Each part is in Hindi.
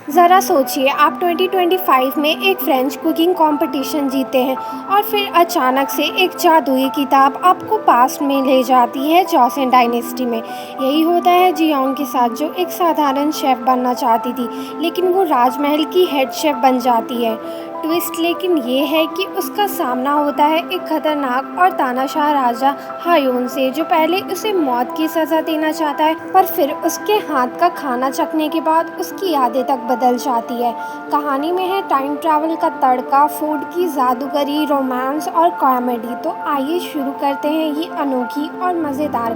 ज़रा सोचिए, आप 2025 में एक फ्रेंच कुकिंग कंपटीशन जीते हैं और फिर अचानक से एक जादुई किताब आपको पास्ट में ले जाती है, जोसेन डायनेस्टी में। यही होता है जियोंग के साथ, जो एक साधारण शेफ़ बनना चाहती थी, लेकिन वो राजमहल की हेड शेफ़ बन जाती है। ट्विस्ट लेकिन ये है कि उसका सामना होता है एक खतरनाक और तानाशाह राजा हायून से, जो पहले उसे मौत की सज़ा देना चाहता है, पर फिर उसके हाथ का खाना चखने के बाद उसकी यादें तक बदल जाती है। कहानी में है टाइम ट्रैवल का तड़का, फूड की जादूगरी, रोमांस और कॉमेडी। तो आइए शुरू करते हैं ये अनोखी और मज़ेदार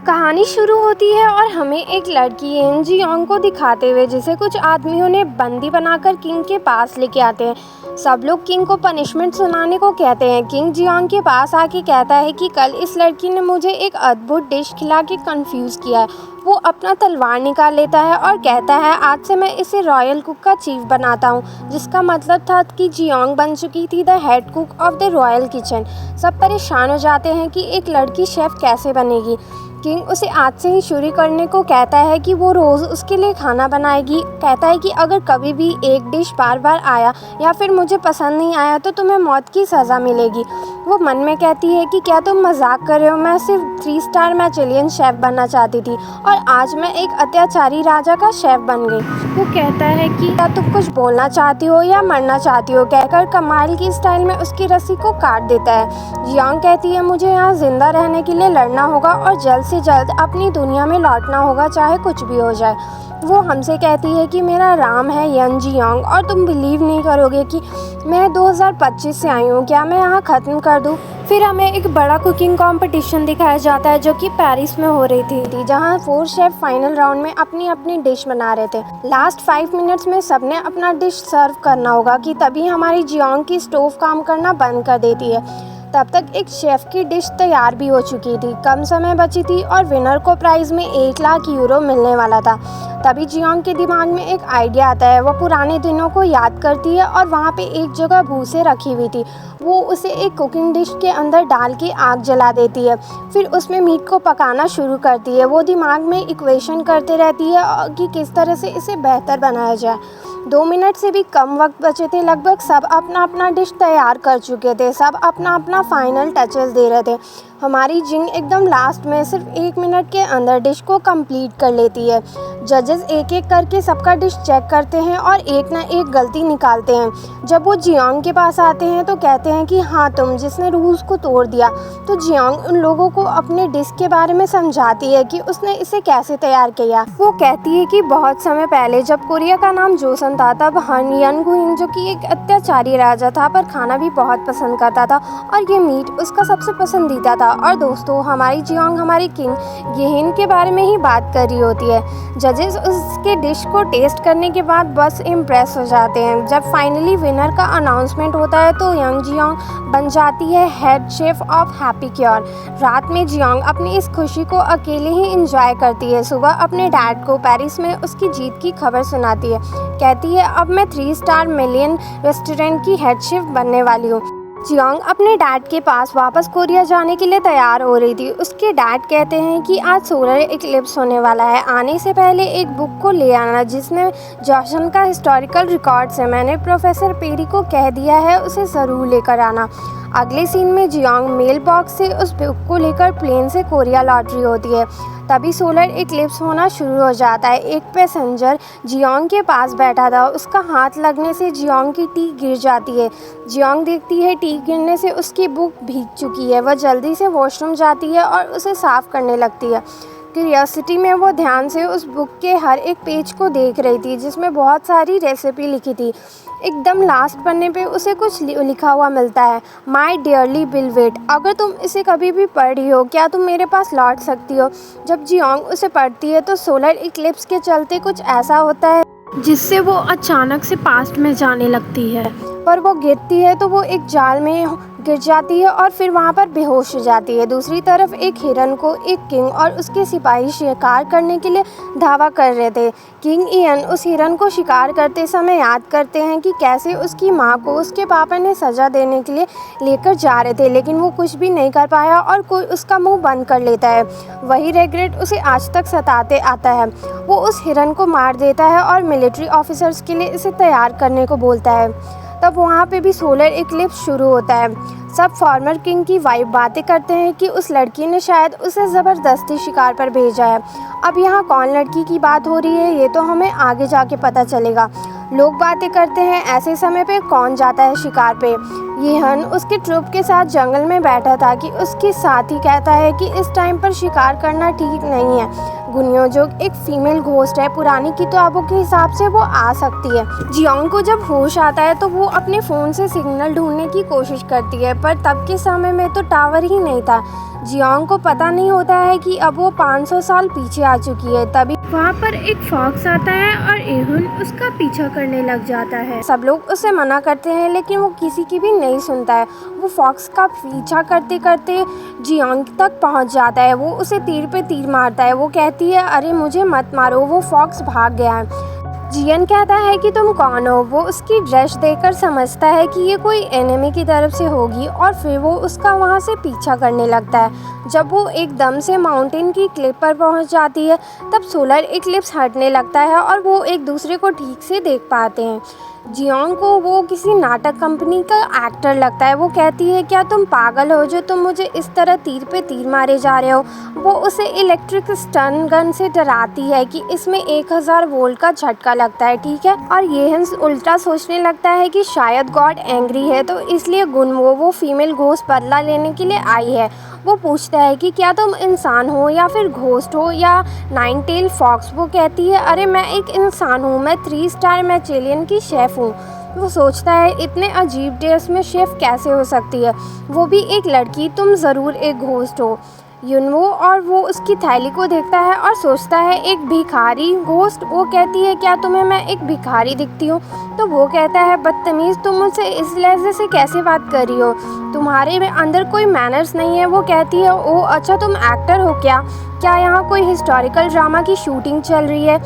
कहानी शुरू होती है और हमें एक लड़की इन जियोंग को दिखाते हुए, जिसे कुछ आदमियों ने बंदी बनाकर किंग के पास लेके आते हैं। सब लोग किंग को पनिशमेंट सुनाने को कहते हैं। किंग जियोंग के पास आके कहता है कि कल इस लड़की ने मुझे एक अद्भुत डिश खिला के कंफ्यूज किया है। वो अपना तलवार निकाल लेता है और कहता है, आज से मैं इसे रॉयल कुक का चीफ बनाता हूँ, जिसका मतलब था कि जियोंग बन चुकी थी the head cook of the royal kitchen. सब परेशान हो जाते हैं कि एक लड़की शेफ़ कैसे बनेगी। किंग उसे आज से ही शुरू करने को कहता है कि वो रोज़ उसके लिए खाना बनाएगी। कहता है कि अगर कभी भी एक डिश बार बार आया या फिर मुझे पसंद नहीं आया तो तुम्हें मौत की सज़ा मिलेगी। वो मन में कहती है कि क्या तुम मजाक कर रहे हो, मैं सिर्फ 3 स्टार मिशेलिन शेफ़ बनना चाहती थी और आज मैं एक अत्याचारी राजा का शेफ़ बन गई। वो कहता है कि क्या तुम कुछ बोलना चाहती हो या मरना चाहती हो, कहकर कमाल की स्टाइल में उसकी रस्सी को काट देता है। जियोंग कहती है, मुझे यहाँ जिंदा रहने के लिए लड़ना होगा और जल्द से जल्द अपनी दुनिया में लौटना होगा, चाहे कुछ भी हो जाए। वो हमसे कहती है कि मेरा नाम है यन जियोंग और तुम बिलीव नहीं करोगे कि मैं 2025 से आई हूँ, क्या मैं यहाँ ख़त्म कर दूँ। फिर हमें एक बड़ा कुकिंग कंपटीशन दिखाया जाता है जो कि पेरिस में हो रही थी, जहाँ 4 शेफ़ फाइनल राउंड में अपनी अपनी डिश बना रहे थे। लास्ट 5 मिनट्स में सबने अपना डिश सर्व करना होगा कि तभी हमारी जियोंग की स्टोव काम करना बंद कर देती है। तब तक एक शेफ़ की डिश तैयार भी हो चुकी थी, कम समय बची थी और विनर को प्राइज़ में 1 लाख यूरो मिलने वाला था। तभी जियोंग के दिमाग में एक आइडिया आता है। वो पुराने दिनों को याद करती है और वहाँ पे एक जगह भूसे रखी हुई थी। वो उसे एक कुकिंग डिश के अंदर डाल के आग जला देती है, फिर उसमें मीट को पकाना शुरू करती है। वो दिमाग में इक्वेशन करते रहती है कि किस तरह से इसे बेहतर बनाया जाए। 2 मिनट से भी कम वक्त बचे थे, लगभग सब अपना अपना डिश तैयार कर चुके थे, सब अपना अपना फाइनल टचेस दे रहे थे। हमारी जिंग एकदम लास्ट में सिर्फ 1 मिनट के अंदर डिश को कंप्लीट कर लेती है। जजेस एक एक करके सबका डिश चेक करते हैं और एक ना एक गलती निकालते हैं। जब वो जियोंग के पास आते हैं तो कहते हैं कि हाँ, तुम जिसने रूल्स को तोड़ दिया। तो जियोंग उन लोगों को अपने डिश के बारे में समझाती है कि उसने इसे कैसे तैयार किया। वो कहती है कि बहुत समय पहले जब कोरिया का नाम जोसन था, तब हन यनगुइन, जो कि एक अत्याचारी राजा था पर खाना भी बहुत पसंद करता था और ये मीट उसका सबसे पसंदीदा था। और दोस्तों, हमारी जियोंग हमारी किंग येहिन के बारे में ही बात कर रही होती है। जजेस उसके डिश को टेस्ट करने के बाद बस इम्प्रेस हो जाते हैं। जब फाइनली विनर का अनाउंसमेंट होता है तो यंग जियोंग बन जाती है head chef of happy cure. रात में जियोंग अपनी इस खुशी को अकेले ही इंजॉय करती है। सुबह अपने डैड को पेरिस में उसकी जीत की खबर सुनाती है। कहती है, अब मैं 3 स्टार मिलियन रेस्टोरेंट की हेड शेफ बनने वाली हूँ। जियोंग अपने डैड के पास वापस कोरिया जाने के लिए तैयार हो रही थी। उसके डैड कहते हैं कि आज सोलर इक्लिप्स होने वाला है, आने से पहले एक बुक को ले आना जिसने जोसन का हिस्टोरिकल रिकॉर्ड्स है। मैंने प्रोफेसर पेरी को कह दिया है, उसे ज़रूर लेकर आना। अगले सीन में जियोंग मेल बॉक्स से उस बुक को लेकर प्लेन से कोरिया लौट रही होती है। तभी सोलर इक्लिप्स होना शुरू हो जाता है। एक पैसेंजर जियोंग के पास बैठा था, उसका हाथ लगने से जियोंग की टी गिर जाती है। जियोंग देखती है टी गिरने से उसकी बुक भीग चुकी है। वह जल्दी से वॉशरूम जाती है और उसे साफ़ करने लगती है। क्यूरियोसिटी में वो ध्यान से उस बुक के हर एक पेज को देख रही थी, जिसमें बहुत सारी रेसिपी लिखी थी। एकदम लास्ट पन्ने पे उसे कुछ लिखा हुआ मिलता है, माई डियरली बिलवेट, अगर तुम इसे कभी भी पढ़ रही हो, क्या तुम मेरे पास लौट सकती हो। जब जियोंग उसे पढ़ती है तो सोलर इक्लिप्स के चलते कुछ ऐसा होता है जिससे वो अचानक से पास्ट में जाने लगती है। पर वो गिरती है तो वो एक जाल में गिर जाती है और फिर वहाँ पर बेहोश हो जाती है। दूसरी तरफ एक हिरन को एक किंग और उसके सिपाही शिकार करने के लिए धावा कर रहे थे। किंग इयन उस हिरन को शिकार करते समय याद करते हैं कि कैसे उसकी माँ को उसके पापा ने सज़ा देने के लिए लेकर जा रहे थे, लेकिन वो कुछ भी नहीं कर पाया और कोई उसका मुंह बंद कर लेता है। वही रिग्रेट उसे आज तक सताते आता है। वो उस हिरन को मार देता है और मिलिट्री ऑफिसर्स के लिए इसे तैयार करने को बोलता है। तब वहाँ पे भी सोलर इक्लिप्स शुरू होता है। सब फॉर्मर किंग की वाइफ बातें करते हैं कि उस लड़की ने शायद उसे ज़बरदस्ती शिकार पर भेजा है। अब यहाँ कौन लड़की की बात हो रही है ये तो हमें आगे जाके पता चलेगा। लोग बातें करते हैं ऐसे समय पे कौन जाता है शिकार पे। यिहन उसके ट्रुप के साथ जंगल में बैठा था कि उसके साथी कहता है कि इस टाइम पर शिकार करना ठीक नहीं है। गुनियो जो एक फीमेल घोस्ट है, पुरानी किताबों के हिसाब से वो आ सकती है। जियोंग को जब होश आता है तो वो अपने फ़ोन से सिग्नल ढूंढने की कोशिश करती है, पर तब के समय में तो टावर ही नहीं था। जियोंग को पता नहीं होता है कि अब वो 500 साल पीछे आ चुकी है। तभी वहाँ पर एक फॉक्स आता है और एहुन उसका पीछा करने लग जाता है। सब लोग उसे मना करते हैं लेकिन वो किसी की भी नहीं सुनता है। वो फॉक्स का पीछा करते करते जियोंग तक पहुँच जाता है। वो उसे तीर पे तीर मारता है। वो कहती है अरे मुझे मत मारो, वो फॉक्स भाग गया है। जियन कहता है कि तुम कौन हो। वो उसकी ड्रेस देखकर समझता है कि ये कोई एनिमी की तरफ से होगी और फिर वो उसका वहाँ से पीछा करने लगता है। जब वो एकदम से माउंटेन की क्लिप पर पहुँच जाती है तब सोलर इक्लिप्स हटने लगता है और वो एक दूसरे को ठीक से देख पाते हैं। जियोंग को वो किसी नाटक कंपनी का एक्टर लगता है। वो कहती है क्या तुम पागल हो जो तुम मुझे इस तरह तीर पे तीर मारे जा रहे हो। वो उसे इलेक्ट्रिक स्टन गन से डराती है कि इसमें 1000 वोल्ट का झटका लगता है, ठीक है। और यिहन उल्टा सोचने लगता है कि शायद गॉड एंग्री है तो इसलिए गुनवो वो फीमेल घोस्ट बदला लेने के लिए आई है। वो पूछता है कि क्या तुम इंसान हो या फिर घोस्ट हो या 9 टेल फॉक्स। वो कहती है अरे मैं एक इंसान हूँ, मैं 3 स्टार मैचेलियन की शेफ़ हूँ। वो सोचता है इतने अजीब ड्रेस में शेफ़ कैसे हो सकती है, वो भी एक लड़की, तुम ज़रूर एक घोस्ट हो। युनवो और वो उसकी थैली को देखता है और सोचता है एक भिखारी घोस्ट। वो कहती है क्या तुम्हें मैं एक भिखारी दिखती हूँ। तो वो कहता है बदतमीज़, तुम मुझसे इस लहजे से कैसे बात कर रही हो, तुम्हारे में अंदर कोई मैनर्स नहीं है। वो कहती है ओ अच्छा तुम एक्टर हो क्या यहाँ कोई हिस्टोरिकल ड्रामा की शूटिंग चल रही है।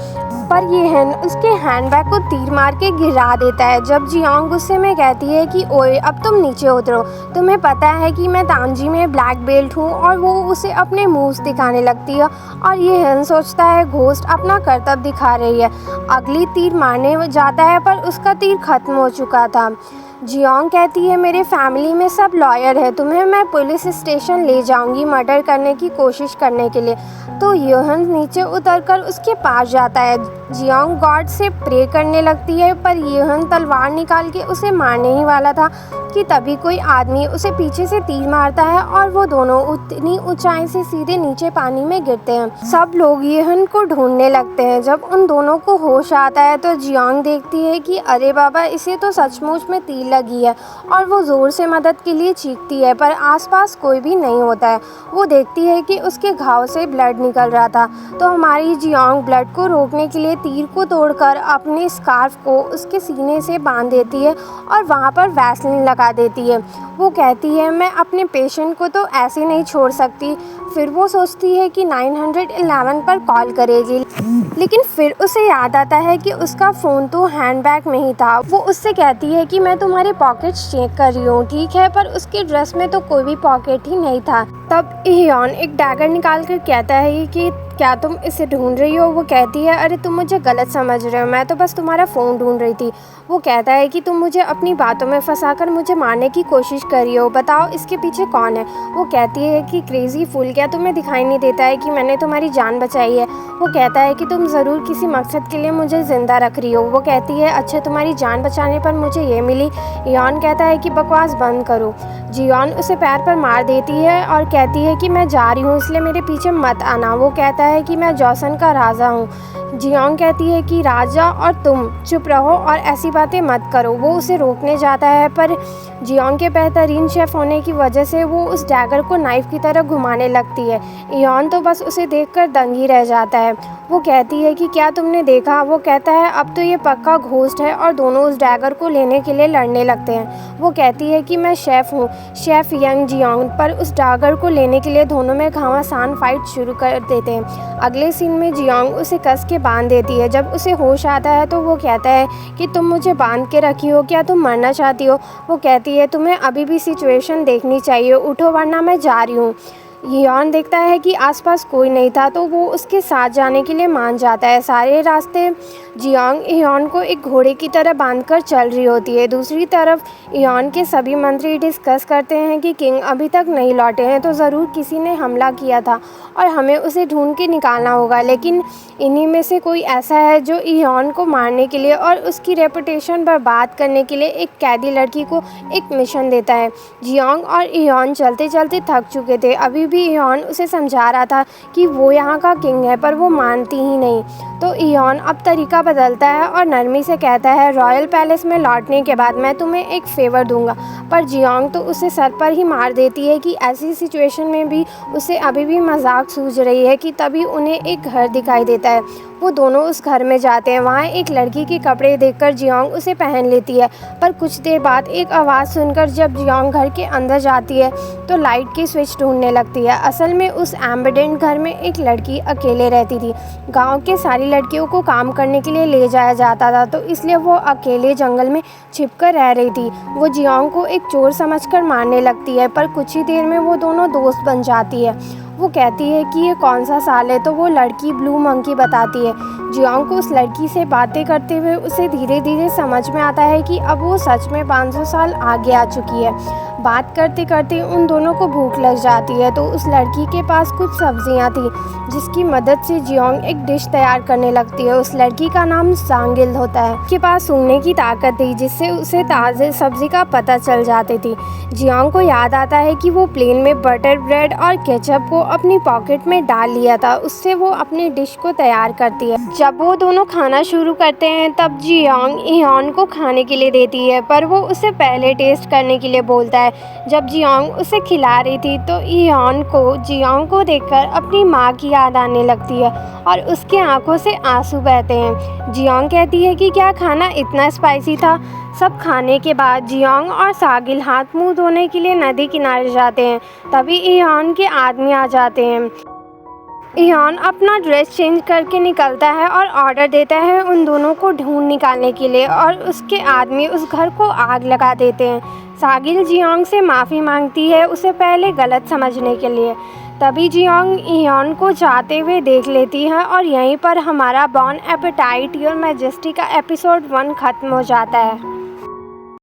पर यिहन उसके हैंडबैग को तीर मार के गिरा देता है। जब जियोंग गुस्से में कहती है कि ओए अब तुम नीचे उतरो, तुम्हें पता है कि मैं तांजी में ब्लैक बेल्ट हूँ, और वो उसे अपने मूव्स दिखाने लगती है और यिहन सोचता है घोस्ट अपना करतब दिखा रही है। अगली तीर मारने जाता है पर उसका तीर खत्म हो चुका था। जियोंग कहती है मेरे फैमिली में सब लॉयर है, तुम्हें मैं पुलिस स्टेशन ले जाऊंगी मर्डर करने की कोशिश करने के लिए। तो यिहन नीचे उतरकर उसके पास जाता है। जियोंग गॉड से प्रे करने लगती है पर यिहन तलवार निकाल के उसे मारने ही वाला था कि तभी कोई आदमी उसे पीछे से तीर मारता है और वो दोनों उतनी ऊंचाई से सीधे नीचे पानी में गिरते हैं। सब लोग यिहन को ढूंढने लगते हैं। जब उन दोनों को होश आता है तो जियोंग देखती है कि अरे बाबा इसे तो सचमुच में तीर लगी है, और वो ज़ोर से मदद के लिए चीखती है पर आसपास कोई भी नहीं होता है। वो देखती है कि उसके घाव से ब्लड निकल रहा था। तो हमारी जियोंग ब्लड को रोकने के लिए तीर को तोड़कर अपने स्कार्फ को उसके सीने से बांध देती है और वहाँ पर वैसलीन लगा देती है। वो कहती है मैं अपने पेशेंट को तो ऐसे नहीं छोड़ सकती। फिर वो सोचती है कि 911 पर कॉल करेगी, लेकिन फिर उसे याद आता है कि उसका फ़ोन तो हैंडबैग में ही था। वो उससे कहती है कि मैं तुम्हारे पॉकेट्स चेक कर रही हूँ, ठीक है, पर उसके ड्रेस में तो कोई भी पॉकेट ही नहीं था। तब इहियन एक डैगर निकाल कर कहता है कि क्या तुम इसे ढूंढ रही हो। वो कहती है अरे तुम मुझे गलत समझ रहे हो, मैं तो बस तुम्हारा फ़ोन ढूंढ रही थी। वो कहता है कि तुम मुझे अपनी बातों में फंसाकर मुझे मारने की कोशिश कर रही हो, बताओ इसके पीछे कौन है। वो कहती है कि क्रेज़ी फूल, क्या तुम्हें दिखाई नहीं देता है कि मैंने तुम्हारी जान बचाई है। वो कहता है कि तुम ज़रूर किसी मकसद के लिए मुझे ज़िंदा रख रही हो। वो कहती है अच्छा तुम्हारी जान बचाने पर मुझे ये मिली। इहियन कहता है कि बकवास बंद करो। जियोंग उसे पैर पर मार देती है और कहती है कि मैं जा रही हूँ इसलिए मेरे पीछे मत आना। वो कहता है कि मैं जॉसन का राजा हूँ। जियोंग कहती है कि राजा और तुम चुप रहो और ऐसी बातें मत करो। वो उसे रोकने जाता है पर जियोंग के बेहतरीन शेफ होने की वजह से वो उस डैगर को नाइफ की तरह घुमाने लगती है। इहियन तो बस उसे देखकर दंग ही रह जाता है। वो कहती है कि क्या तुमने देखा? वो कहता है अब तो ये पक्का घोस्ट है और दोनों उस डैगर को लेने के लिए लड़ने लगते हैं। वो कहती है कि मैं शेफ़ हूँ, शेफ़ यंग जियोंग, पर उस डैगर को लेने के लिए दोनों में घमासान फाइट शुरू कर देते हैं। अगले सीन में जियोंग उसे कस के बांध देती है। जब उसे होश आता है तो वो कहता है कि तुम मुझे बांध के रखी हो, क्या तुम मरना चाहती हो? वो कहती है तुम्हें अभी भी सिचुएशन देखनी चाहिए, उठो वरना मैं जा रही हूँ। हियॉन देखता है कि आसपास कोई नहीं था तो वो उसके साथ जाने के लिए मान जाता है। सारे रास्ते जियोंग हियॉन को एक घोड़े की तरह बांधकर चल रही होती है। दूसरी तरफ हियॉन के सभी मंत्री डिस्कस करते हैं कि किंग अभी तक नहीं लौटे हैं तो ज़रूर किसी ने हमला किया था और हमें उसे ढूंढ के निकालना होगा। लेकिन इन्हीं में से कोई ऐसा है जो हियॉन को मारने के लिए और उसकी रेपुटेशन बर्बाद करने के लिए एक कैदी लड़की को एक मिशन देता है। जियोंग और हियॉन चलते चलते थक चुके थे। अभी भी हियॉन उसे समझा रहा था कि वो यहाँ का किंग है, पर वो मानती ही नहीं। तो हियॉन अब तरीका बदलता है और नरमी से कहता है रॉयल पैलेस में लौटने के बाद मैं तुम्हें एक फेवर दूंगा। पर जियोंग तो उसे सर पर ही मार देती है कि ऐसी सिचुएशन में भी उसे अभी भी मजाक सूझ रही है कि तभी उन्हें एक घर दिखाई देता है। वो दोनों उस घर में जाते हैं। वहाँ एक लड़की के कपड़े देखकर जियोंग उसे पहन लेती है, पर कुछ देर बाद एक आवाज़ सुनकर जब जियोंग घर के अंदर जाती है तो लाइट की स्विच ढूंढने लगती है। असल में उस एम्बेडेंट घर में एक लड़की अकेले रहती थी। गांव के सारी लड़कियों को काम करने के लिए ले जाया जाता था, तो इसलिए वो अकेले जंगल में छिपकर रह रही थी। वो जियोंग को एक चोर समझकर मारने लगती है, पर कुछ ही देर में वो दोनों दोस्त बन जाती है। वो कहती है कि ये कौन सा साल है, तो वो लड़की ब्लू मंकी बताती है। जियोंग को उस लड़की से बातें करते हुए उसे धीरे धीरे समझ में आता है कि अब वो सच में 500 साल आगे आ चुकी है। बात करते करते उन दोनों को भूख लग जाती है, तो उस लड़की के पास कुछ सब्जियां थी जिसकी मदद से जियोंग एक डिश तैयार करने लगती है। उस लड़की का नाम सांगिल होता है। उसके पास सूंघने की ताकत थी जिससे उसे ताज़े सब्जी का पता चल जाती थी। जियोंग को याद आता है कि वो प्लेन में बटर ब्रेड और केचप को अपनी पॉकेट में डाल लिया था। उससे वो अपनी डिश को तैयार करती है। जब वो दोनों खाना शुरू करते हैं तब जियोंग हियॉन को खाने के लिए देती है, पर वो उसे पहले टेस्ट करने के लिए बोलता है। जब जियोंग उसे खिला रही थी तो हियॉन को जियोंग को देखकर अपनी माँ की याद आने लगती है और उसकी आंखों से आंसू बहते हैं। जियोंग कहती है कि क्या खाना इतना स्पाइसी था? सब खाने के बाद जियोंग और सागिल हाथ मुंह धोने के लिए नदी किनारे जाते हैं। तभी हियॉन के आदमी आ जाते हैं। हियॉन अपना ड्रेस चेंज करके निकलता है और ऑर्डर देता है उन दोनों को ढूंढ निकालने के लिए, और उसके आदमी उस घर को आग लगा देते हैं। सागिल जियोंग से माफ़ी मांगती है उसे पहले गलत समझने के लिए। तभी जियोंग हियॉन को जाते हुए देख लेती है और यहीं पर हमारा बॉन एपेटाइट योर मैजेस्टी का एपिसोड 1 ख़त्म हो जाता है।